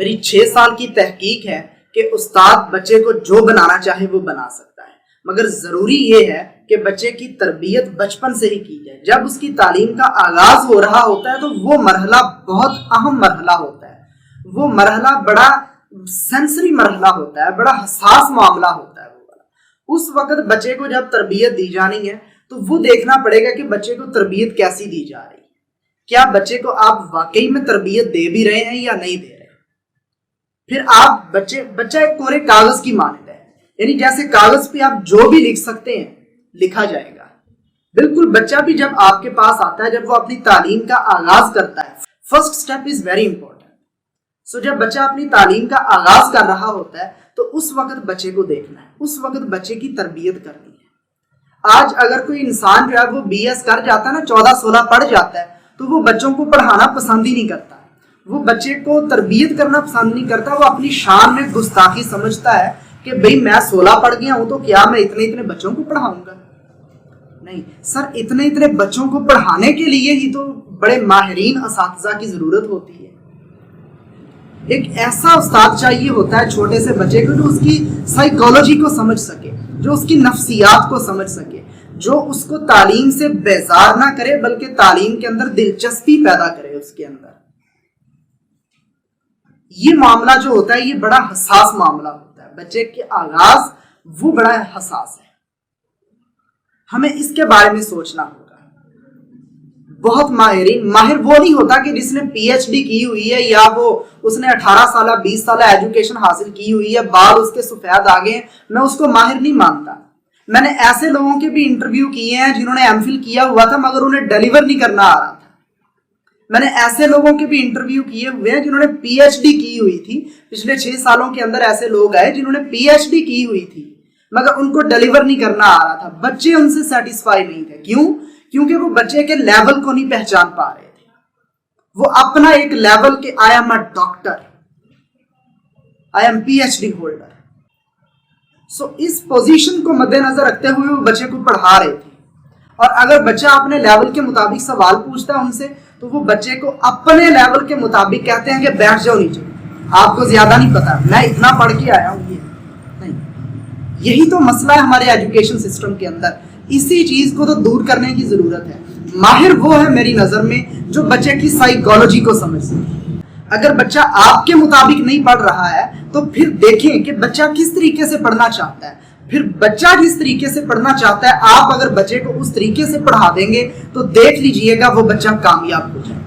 میری 6 سال کی تحقیق ہے کہ استاد بچے کو جو بنانا چاہے وہ بنا سکتا ہے، مگر ضروری یہ ہے کہ بچے کی تربیت بچپن سے ہی کی جائے۔ جب اس کی تعلیم کا آغاز ہو رہا ہوتا ہے تو وہ مرحلہ بہت اہم مرحلہ ہوتا ہے، وہ مرحلہ بڑا سینسری مرحلہ ہوتا ہے، بڑا حساس معاملہ ہوتا ہے وہ والا۔ اس وقت بچے کو جب تربیت دی جانی ہے تو وہ دیکھنا پڑے گا کہ بچے کو تربیت کیسی دی جا رہی ہے، کیا بچے کو آپ واقعی میں تربیت دے بھی رہے ہیں یا نہیں دے رہے۔ پھر آپ بچہ ایک کورے کاغذ کی مانند ہے، یعنی جیسے کاغذ پہ آپ جو بھی لکھ سکتے ہیں لکھا جائے گا۔ بالکل بچہ بھی جب آپ کے پاس آتا ہے، جب وہ اپنی تعلیم کا آغاز کرتا ہے، first step is very important. So جب بچہ اپنی تعلیم کا آغاز کر رہا ہوتا ہے تو اس وقت بچے کو دیکھنا ہے، اس وقت بچے کی تربیت کرنی ہے۔ آج اگر کوئی انسان جو ہے وہ BS کر جاتا ہے نا، 14-16 پڑھ جاتا ہے، تو وہ بچوں کو پڑھانا پسند ہی نہیں کرتا، وہ بچے کو تربیت کرنا پسند نہیں کرتا۔ وہ اپنی شان میں گستاخی سمجھتا ہے کہ بھئی میں 16 پڑھ گیا ہوں تو کیا میں اتنے بچوں کو پڑھاؤں گا؟ نہیں سر، اتنے بچوں کو پڑھانے کے لیے ہی تو بڑے ماہرین اساتذہ کی ضرورت ہوتی ہے۔ ایک ایسا استاد چاہیے ہوتا ہے چھوٹے سے بچے کو جو اس کی سائیکالوجی کو سمجھ سکے، جو اس کی نفسیات کو سمجھ سکے، جو اس کو تعلیم سے بیزار نہ کرے بلکہ تعلیم کے اندر دلچسپی پیدا کرے اس کے اندر۔ یہ معاملہ جو ہوتا ہے یہ بڑا حساس معاملہ ہوتا ہے، بچے کے آغاز وہ بڑا حساس ہے، ہمیں اس کے بارے میں سوچنا ہوگا۔ بہت ماہر وہ نہیں ہوتا کہ جس نے PhD کی ہوئی ہے یا اس نے 18 سالہ 20 سالہ ایجوکیشن حاصل کی ہوئی ہے، بال اس کے سفید آگے ہیں، میں اس کو ماہر نہیں مانتا۔ میں نے ایسے لوگوں کے بھی انٹرویو کیے ہیں جنہوں نے MPhil کیا ہوا تھا مگر انہیں ڈیلیور نہیں کرنا آ رہا تھا۔ میں نے ایسے لوگوں کے بھی انٹرویو کیے ہوئے ہیں جنہوں نے PhD کی ہوئی تھی، پچھلے 6 سالوں کے اندر ایسے لوگ آئے جنہوں نے PhD کی ہوئی تھی مگر ان کو ڈیلیور نہیں کرنا آ رہا تھا۔ بچے ان سے سیٹسفائی نہیں تھے، کیونکہ وہ بچے کے لیول کو نہیں پہچان پا رہے تھے۔ وہ اپنا ایک لیول کہ I am a doctor, I am PhD holder۔ So اس پوزیشن کو مد نظر رکھتے ہوئے وہ بچے کو پڑھا رہے تھے، اور اگر بچہ اپنے لیول کے مطابق سوال پوچھتا ہے ان سے تو وہ بچے کو اپنے لیول کے مطابق کہتے ہیں کہ بیٹھ جاؤ نیچے، آپ کو زیادہ نہیں پتا، میں اتنا پڑھ کے آیا ہوں۔ یہ نہیں، یہی تو مسئلہ ہے ہمارے ایجوکیشن سسٹم کے اندر۔ اسی چیز کو تو دور کرنے کی ضرورت ہے۔ ماہر وہ ہے میری نظر میں جو بچے کی سائیکالوجی کو سمجھ سکے۔ اگر بچہ آپ کے مطابق نہیں پڑھ رہا ہے تو پھر دیکھیں کہ بچہ کس طریقے سے پڑھنا چاہتا ہے۔ پھر بچہ جس طریقے سے پڑھنا چاہتا ہے آپ اگر بچے کو اس طریقے سے پڑھا دیں گے تو دیکھ لیجئے گا وہ بچہ کامیاب ہو جائے۔